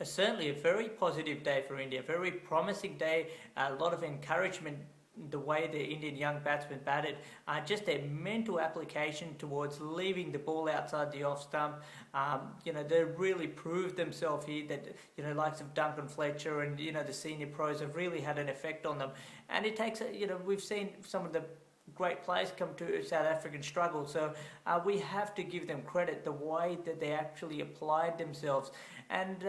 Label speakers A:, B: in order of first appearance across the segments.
A: Certainly a very positive day for India, very promising day, a lot of encouragement the way the Indian young batsmen batted, just their mental application towards leaving the ball outside the off stump. They really proved themselves here that, likes of Duncan Fletcher and, the senior pros have really had an effect on them. And it takes, we've seen some of the great players come to South African struggle. So we have to give them credit the way that they actually applied themselves. And,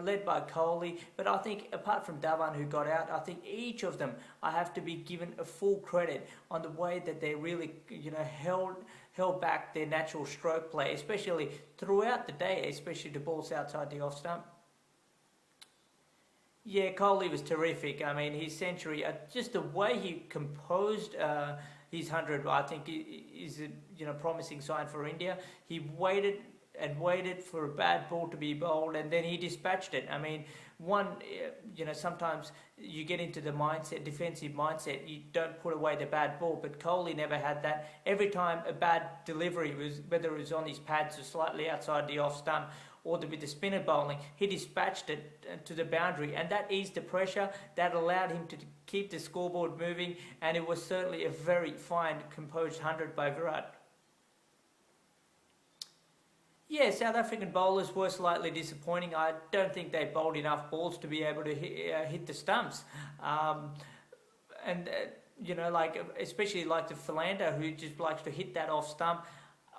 A: led by Kohli. But I think apart from Dhawan who got out, I think each of them, I have to be given a full credit on the way that they really, held back their natural stroke play, especially throughout the day, especially the balls outside the off stump. Yeah, Kohli was terrific. I mean, his century, just the way he composed his 100, I think is a promising sign for India. He waited and waited for a bad ball to be bowled, and then he dispatched it. I mean, sometimes you get into the defensive mindset, you don't put away the bad ball, but Kohli never had that. Every time a bad delivery was, whether it was on his pads or slightly outside the off stump, or with the spinner bowling, he dispatched it to the boundary, and that eased the pressure, that allowed him to keep the scoreboard moving, and it was certainly a very fine, composed 100 by Virat. Yeah, South African bowlers were slightly disappointing. I don't think they bowled enough balls to be able to hit the stumps. Especially like the Philander, who just likes to hit that off stump.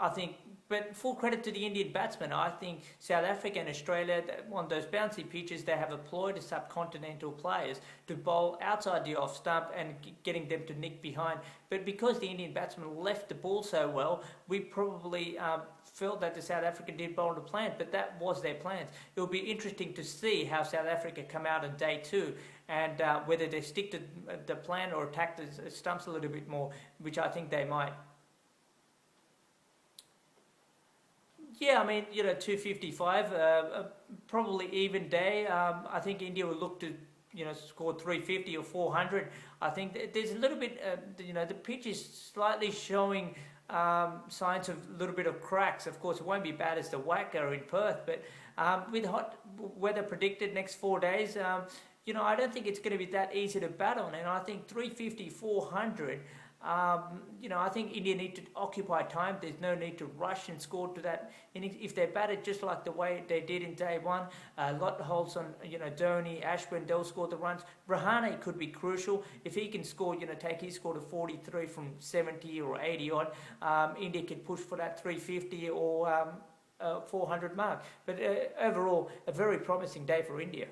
A: I think, but full credit to the Indian batsmen. I think South Africa and Australia, on those bouncy pitches, they have employed the subcontinental players to bowl outside the off stump and getting them to nick behind. But because the Indian batsmen left the ball so well, we probably felt that the South Africa did bowl to plan, but that was their plans. It will be interesting to see how South Africa come out on day two and whether they stick to the plan or attack the stumps a little bit more, which I think they might. Yeah, I mean, 255, probably even day. I think India will look to, score 350 or 400. I think there's a little bit, the pitch is slightly showing signs of a little bit of cracks. Of course, it won't be bad as the WACA in Perth, but with hot weather predicted next 4 days, I don't think it's going to be that easy to bat on. And I think 350, 400. I think India need to occupy time. There's no need to rush and score to that. And if they bat it just like the way they did in day one, Lot holds on, Dhoni, Ashwin, they'll score the runs. Rahane could be crucial. If he can score, take his score to 43 from 70 or 80 odd, India could push for that 350 or 400 mark. But overall, a very promising day for India.